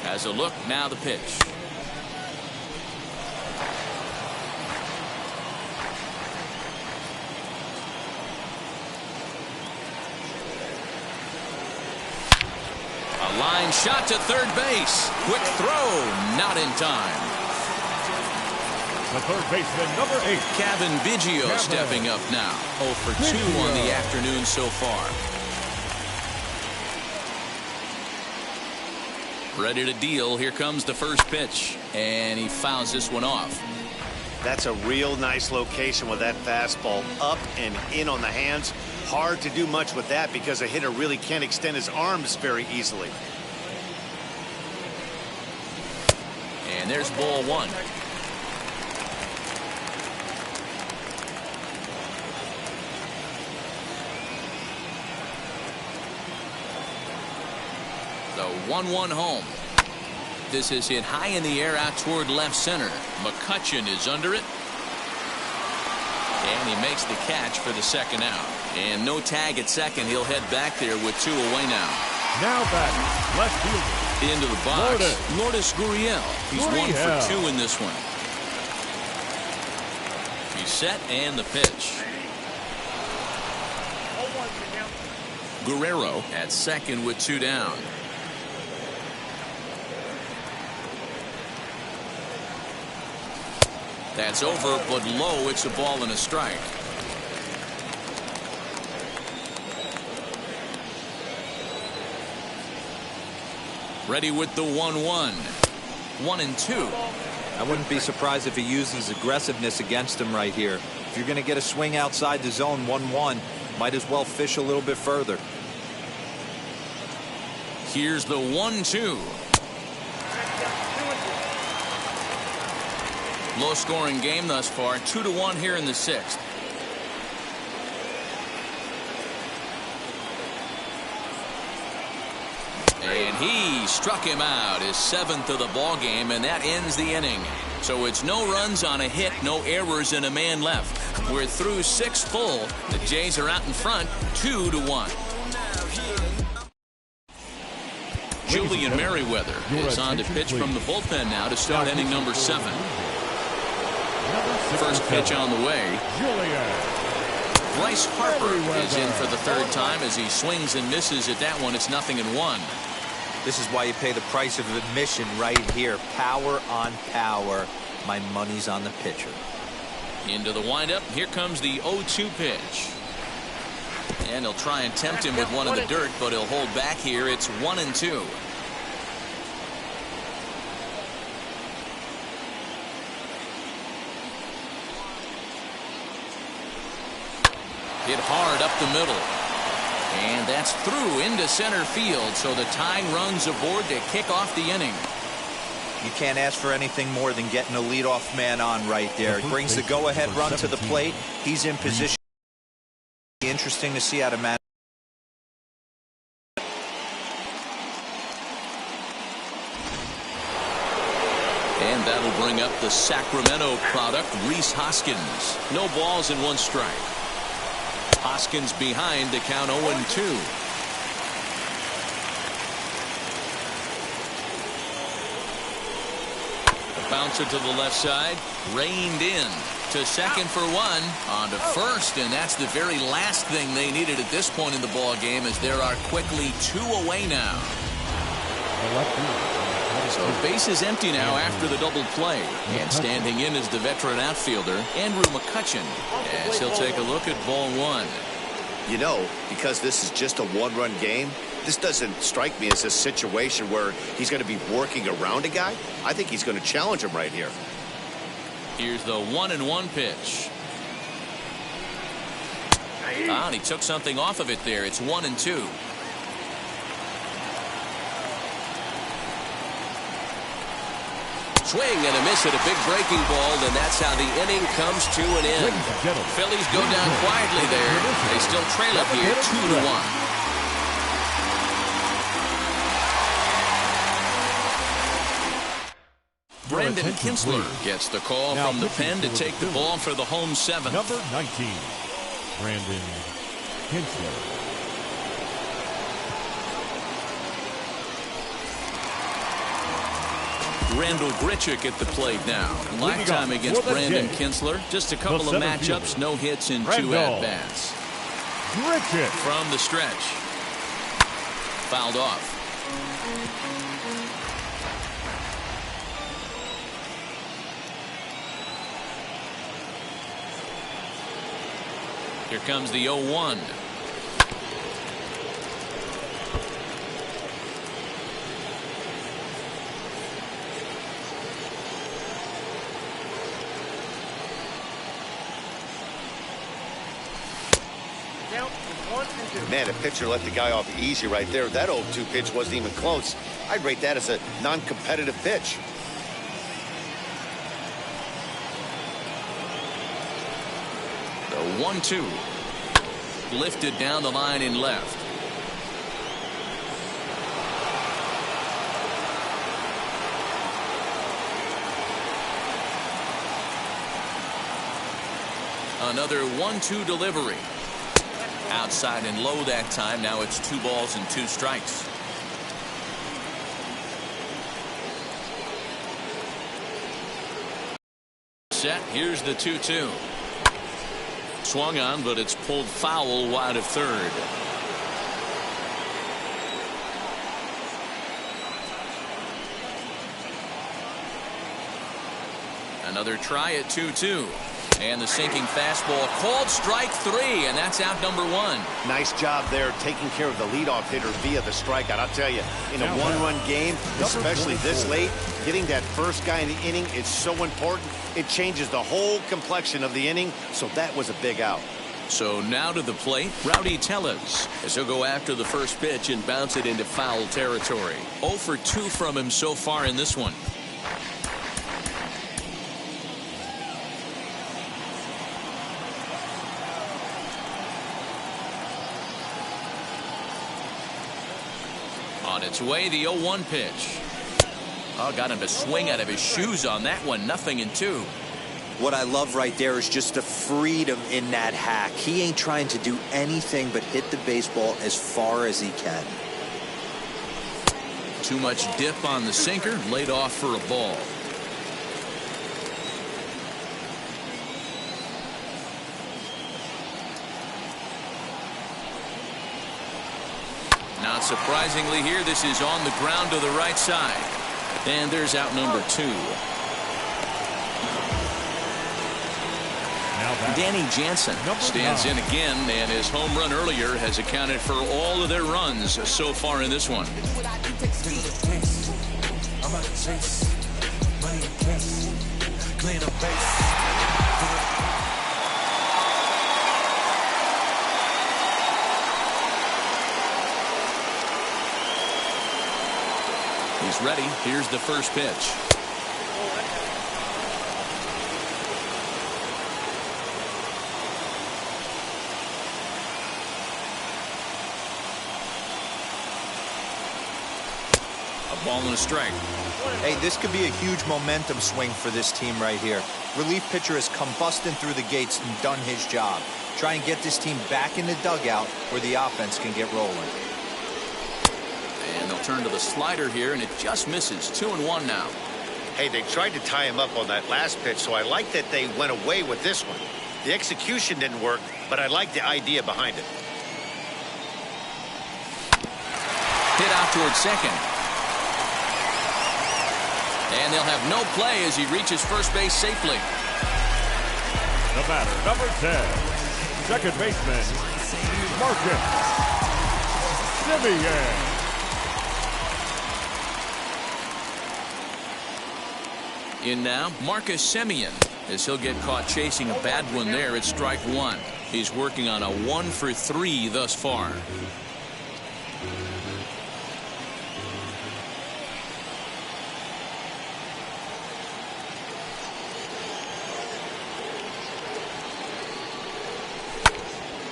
Has a look, now the pitch. Line shot to third base. Quick throw, not in time. The third baseman, number 8. Kevin Biggio stepping up now. 0 for 2 on the afternoon so far. Ready to deal. Here comes the first pitch, and he fouls this one off. That's a real nice location with that fastball up and in on the hands. Hard to do much with that because a hitter really can't extend his arms very easily. And there's ball 1. The 1-1 home. This is hit high in the air out toward left center. McCutchen is under it. And he makes the catch for the second out. And no tag at second. He'll head back there with 2 away now. Now back, left fielder. Into the box. Lourdes Gurriel. He's 1 for 2 in this one. He's set and the pitch. Guerrero at second with 2 down. That's over, but low. It's a ball and a strike. Ready with the 1-1. 1-2. I wouldn't be surprised if he uses aggressiveness against him right here. If you're going to get a swing outside the zone 1-1, might as well fish a little bit further. Here's the 1-2. Low scoring game thus far. 2-1 here in the 6th. And he struck him out, his 7th of the ball game, and that ends the inning. So it's no runs on a hit, no errors, and a man left. We're through 6 full. The Jays are out in front, 2-1. Julian Merriweather is on to pitch from the bullpen now to start inning number 7. First pitch on the way. Bryce Harper is in for the 3rd time as he swings and misses at that one. It's 0-1. This is why you pay the price of admission right here. Power on power. My money's on the pitcher. Into the windup. Here comes the 0-2 pitch. And he'll try and tempt him with one in the dirt, but he'll hold back here. It's 1-2. Hit hard up the middle. And that's through into center field. So the tying runs aboard to kick off the inning. You can't ask for anything more than getting a leadoff man on right there. He brings the go-ahead run to the plate. He's in position. Interesting to see how to manage. And that'll bring up the Sacramento product, Rhys Hoskins. No balls and 1 strike. Hoskins behind to count 0-2. A bouncer to the left side, reined in to second for 1, on to first, and that's the very last thing they needed at this point in the ball game, as there are quickly 2 away now. So base is empty now after the double play, and standing in is the veteran outfielder Andrew McCutchen, as he'll take a look at ball 1. You know, because this is just a 1-run game, this doesn't strike me as a situation where he's going to be working around a guy. I think he's going to challenge him right here. Here's the 1-1 pitch. Ah, and he took something off of it there. It's 1-2. Swing and a miss at a big breaking ball, and that's how the inning comes to an end. Phillies go down quietly there. They still trail it here 2-1. Brandon Kinsler gets the call from the pen to take the ball for the home 7th. Number 19, Brandon Kinsler. Randall Grichuk at the plate now. Lifetime against Brandon Kinsler. Just a couple of matchups, no hits in 2 at-bats. Grichuk from the stretch. Fouled off. Here comes the 0-1. Man, a pitcher let the guy off easy right there. That 0-2 pitch wasn't even close. I'd rate that as a non-competitive pitch. The 1-2. Lifted down the line in left. Another 1-2 delivery. Outside and low that time. Now it's 2 balls and 2 strikes. Set. Here's the 2-2. Swung on, but it's pulled foul wide of third. Another try at 2-2. And the sinking fastball called strike 3, and that's out number 1. Nice job there taking care of the leadoff hitter via the strikeout. I'll tell you, in a 1-run game, especially this late, getting that first guy in the inning is so important. It changes the whole complexion of the inning, so that was a big out. So now to the plate, Rowdy Tellez, as he'll go after the first pitch and bounce it into foul territory. 0 for 2 from him so far in this one. On its way, the 0-1 pitch. Oh, got him to swing out of his shoes on that one. 0-2. What I love right there is just the freedom in that hack. He ain't trying to do anything but hit the baseball as far as he can. Too much dip on the sinker, laid off for a ball. Not surprisingly here, this is on the ground to the right side. And there's out number 2. Danny Jansen stands in again, and his home run earlier has accounted for all of their runs so far in this one. He's ready. Here's the first pitch. Ball and a strike. Hey, this could be a huge momentum swing for this team right here. Relief pitcher has come busting through the gates and done his job. Try and get this team back in the dugout where the offense can get rolling. And they'll turn to the slider here, and it just misses. 2-1 now. Hey, they tried to tie him up on that last pitch, so I like that they went away with this one. The execution didn't work, but I like the idea behind it. Hit out towards second. And they'll have no play as he reaches first base safely. The batter, number 10, second baseman, Marcus Semien. In now, Marcus Semien, as he'll get caught chasing a bad one there at strike 1. He's working on a 1 for 3 thus far.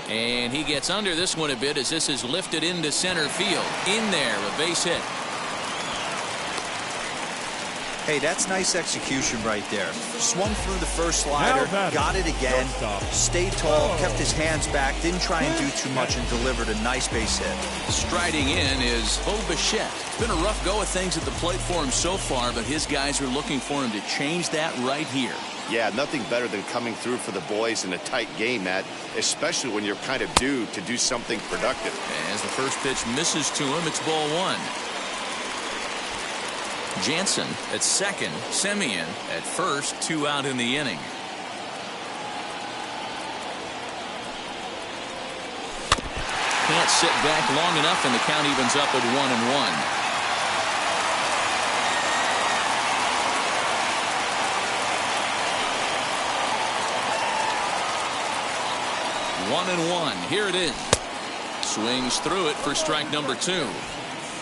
And he gets under this one a bit as this is lifted into center field. In there, a base hit. Hey, that's nice execution right there. Swung through the first slider, got it again, stayed tall, kept his hands back, didn't try and do too much, and delivered a nice base hit. Striding in is Bo Bichette. It's been a rough go of things at the plate for him so far, but his guys are looking for him to change that right here. Yeah, nothing better than coming through for the boys in a tight game, Matt, especially when you're kind of due to do something productive. As the first pitch misses to him, it's ball 1. Jansen at second, Semien at first, 2 out in the inning. Can't sit back long enough, and the count evens up at 1-1. 1-1. Here it is. Swings through it for strike number 2.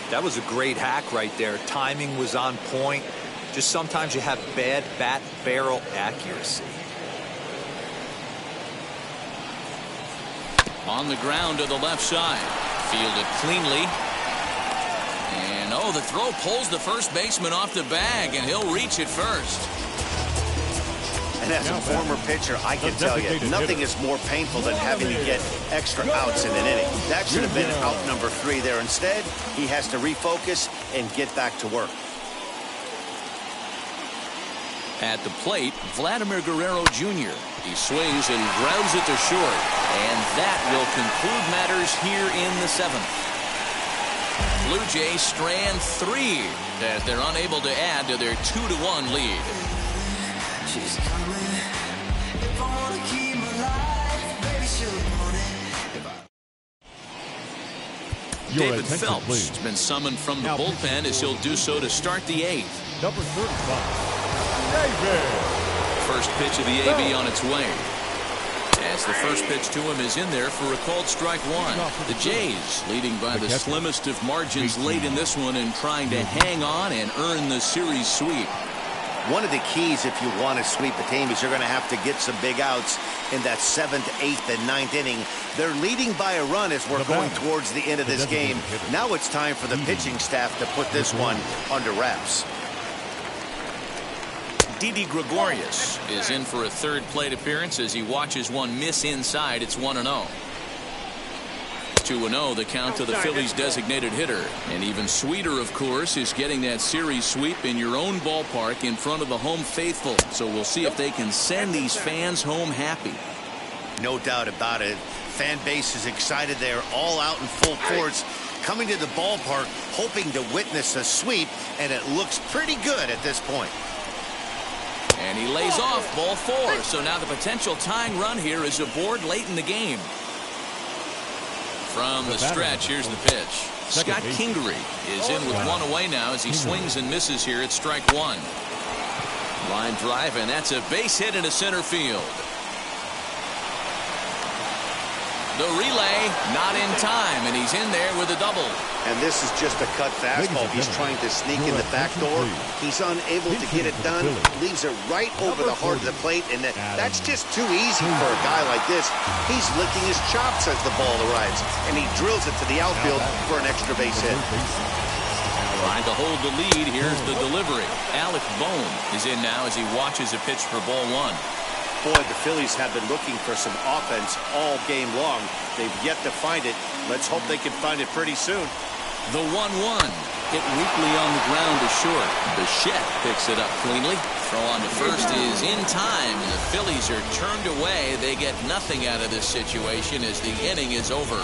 That was a great hack right there. Timing was on point. Just sometimes you have bad bat barrel accuracy. On the ground to the left side. Fielded cleanly. And oh, the throw pulls the first baseman off the bag, and he'll reach it first. And as a former pitcher, I can tell you, nothing is more painful than having to get extra outs in an inning. That should have been out number 3 there. Instead, he has to refocus and get back to work. At the plate, Vladimir Guerrero Jr. He swings and grounds it to short. And that will conclude matters here in the 7th. Blue Jays strand 3 as they're unable to add to their 2-1 lead. She's coming. If I wanna keep my life, baby, she'll want it. David Phelps has been summoned from the bullpen as he'll do so to start the 8th. Number 35, David. First pitch of the AB on its way. As the first pitch to him is in there for a called strike 1. The Jays leading by the slimmest of margins late in this one and trying to hang on and earn the series sweep. One of the keys if you want to sweep a team is you're going to have to get some big outs in that 7th, 8th, and 9th inning. They're leading by a run as we're going towards the end of this game. Now it's time for the pitching staff to put this one under wraps. Didi Gregorius is in for a third plate appearance as he watches one miss inside. It's 1-0. 2-0 the count to the Phillies designated hitter. And even sweeter, of course, is getting that series sweep in your own ballpark in front of the home faithful. So we'll see if they can send these fans home happy. No doubt about it. Fan base is excited. They're all out in full force, coming to the ballpark, hoping to witness a sweep, and it looks pretty good at this point. And he lays off ball 4. So now the potential tying run here is aboard late in the game. From the stretch, here's the pitch. Scott Kingery is in with one away now as he swings and misses here at strike 1. Line drive, and that's a base hit into center field. The relay not in time, and he's in there with a double. And this is just a cut fastball. He's trying to sneak in the back door. He's unable to get it done. Leaves it right over the heart of the plate, and that's just too easy for a guy like this. He's licking his chops as the ball arrives, and he drills it to the outfield for an extra base hit. Trying to hold the lead. Here's the delivery. Alec Bohm is in now as he watches a pitch for ball 1. Boy, the Phillies have been looking for some offense all game long. They've yet to find it. Let's hope they can find it pretty soon. The 1-1 hit weakly on the ground to short. Bichette picks it up cleanly. Throw on to first is in time, and the Phillies are turned away. They get nothing out of this situation as the inning is over.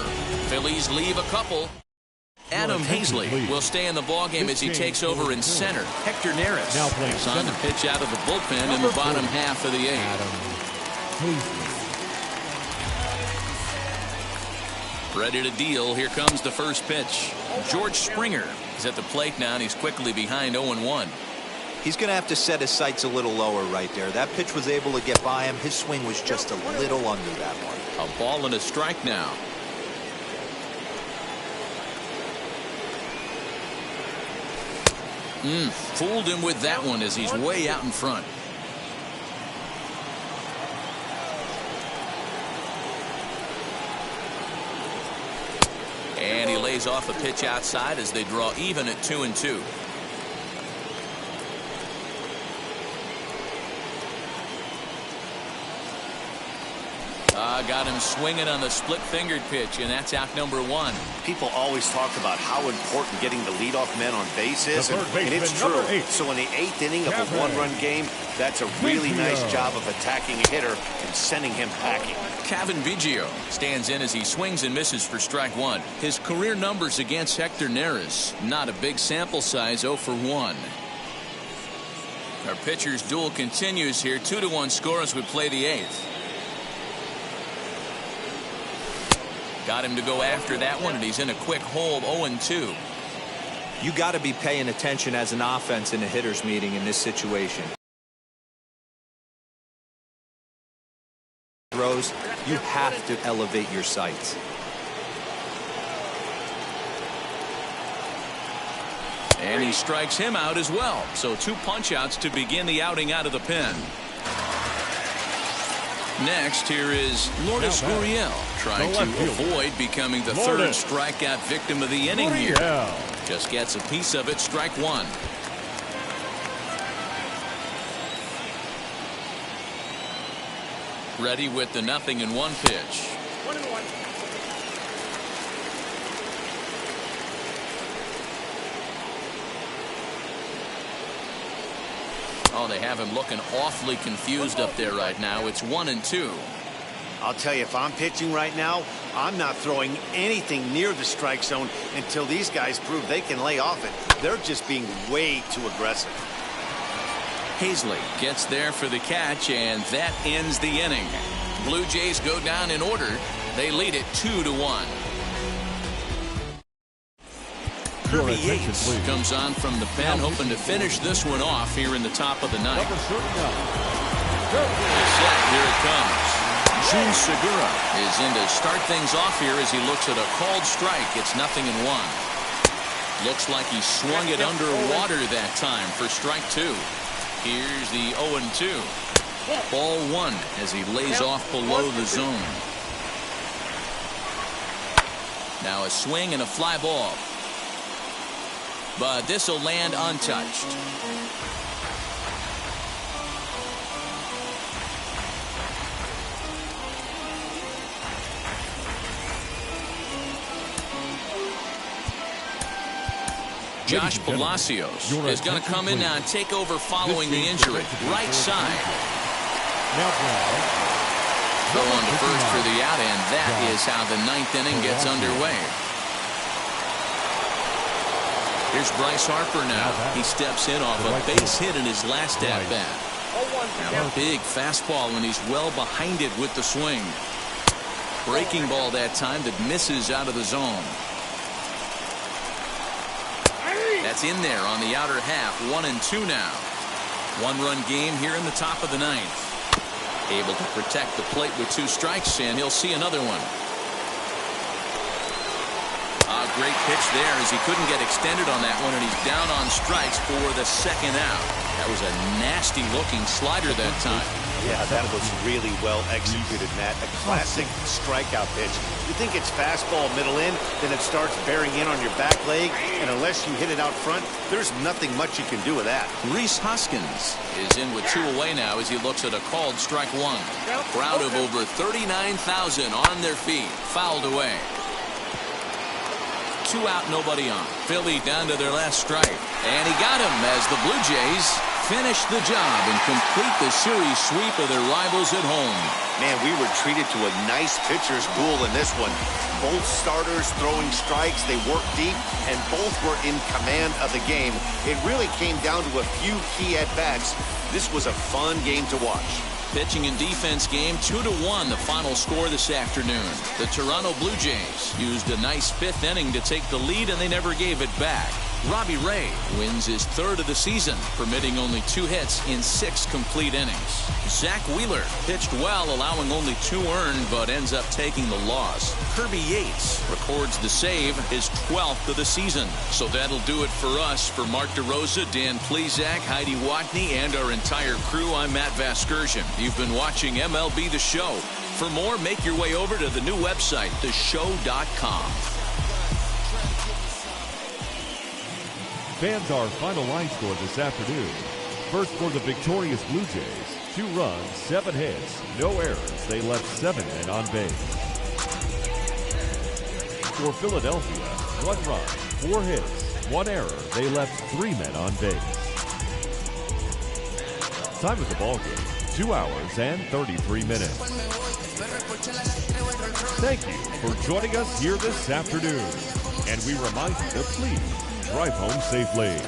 Phillies leave a couple. Adam Hazley will stay in the ballgame as he takes over in center. Hector Neris is on the pitch out of the bullpen in the bottom half of the 8th. Ready to deal. Here comes the first pitch. George Springer is at the plate now, and he's quickly behind 0-1. He's going to have to set his sights a little lower right there. That pitch was able to get by him. His swing was just a little under that one. A ball and a strike now. Fooled him with that one as he's way out in front. And he lays off a pitch outside as they draw even at 2-2. Got him swinging on the split-fingered pitch, and that's out number 1. People always talk about how important getting the leadoff man on base is, and it's true. So in the 8th inning of a one-run game, that's a really nice job of attacking a hitter and sending him packing. Kevin Biggio stands in as he swings and misses for strike 1. His career numbers against Hector Neris, not a big sample size, 0 for 1. Our pitcher's duel continues here. 2-1 score as we play the 8th. Got him to go after that one, and he's in a quick hold, 0-2. You got to be paying attention as an offense in a hitter's meeting in this situation. Throws, you have to elevate your sights. And he strikes him out as well. So 2 punch-outs to begin the outing out of the pen. Next, here is Lourdes Gurriel trying to avoid becoming the third strikeout victim of the inning here. Just gets a piece of it, strike 1. Ready with the 0-1 pitch. 1-1. Oh, they have him looking awfully confused up there right now. It's 1-2. I'll tell you, if I'm pitching right now, I'm not throwing anything near the strike zone until these guys prove they can lay off it. They're just being way too aggressive. Hazley gets there for the catch, and that ends the inning. Blue Jays go down in order. They lead it 2-1. Kirby Yates comes on from the pen, hoping to finish this one off here in the top of the 9th. Set, here it comes. Jun Segura is in to start things off here as he looks at a called strike. It's 0-1. Looks like he swung it underwater that time for strike 2. Here's the 0-2. Ball 1 as he lays off below the zone. Now a swing and a fly ball. But this will land untouched. Josh Palacios is going to come in now and take over following the injury. Right side. Throw on to first for the out, and that is how the ninth inning gets underway. Here's Bryce Harper now. He steps in off a base hit in his last at-bat. Now a big fastball, and he's well behind it with the swing. Breaking ball that time that misses out of the zone. That's in there on the outer half. 1-2 now. One-run game here in the top of the ninth. Able to protect the plate with 2 strikes, and he'll see another one. A great pitch there as he couldn't get extended on that one, and he's down on strikes for the second out. That was a nasty-looking slider that time. Yeah, that was really well executed, Matt. A classic strikeout pitch. You think it's fastball middle in, then it starts bearing in on your back leg, and unless you hit it out front, there's nothing much you can do with that. Rhys Hoskins is in with 2 away now as he looks at a called strike 1. Crowd of over 39,000 on their feet. Fouled away. 2 out, nobody on. Philly down to their last strike. And he got him as the Blue Jays finish the job and complete the series sweep of their rivals at home. Man, we were treated to a nice pitcher's duel in this one. Both starters throwing strikes. They worked deep, and both were in command of the game. It really came down to a few key at-bats. This was a fun game to watch. Pitching and defense game 2-1 the final score this afternoon. The Toronto Blue Jays used a nice 5th inning to take the lead, and they never gave it back. Robbie Ray wins his 3rd of the season, permitting only 2 hits in 6 complete innings. Zach Wheeler pitched well, allowing only 2 earned, but ends up taking the loss. Kirby Yates records the save, his 12th of the season. So that'll do it for us. For Mark DeRosa, Dan Plesac, Heidi Watney, and our entire crew, I'm Matt Vasgersian. You've been watching MLB The Show. For more, make your way over to the new website, theshow.com. Fans, our final line score this afternoon. First for the victorious Blue Jays, 2 runs, 7 hits, no errors. They left 7 men on base. For Philadelphia, 1 run, 4 hits, 1 error. They left 3 men on base. Time of the ball game, 2 hours and 33 minutes. Thank you for joining us here this afternoon. And we remind you to please drive home safely.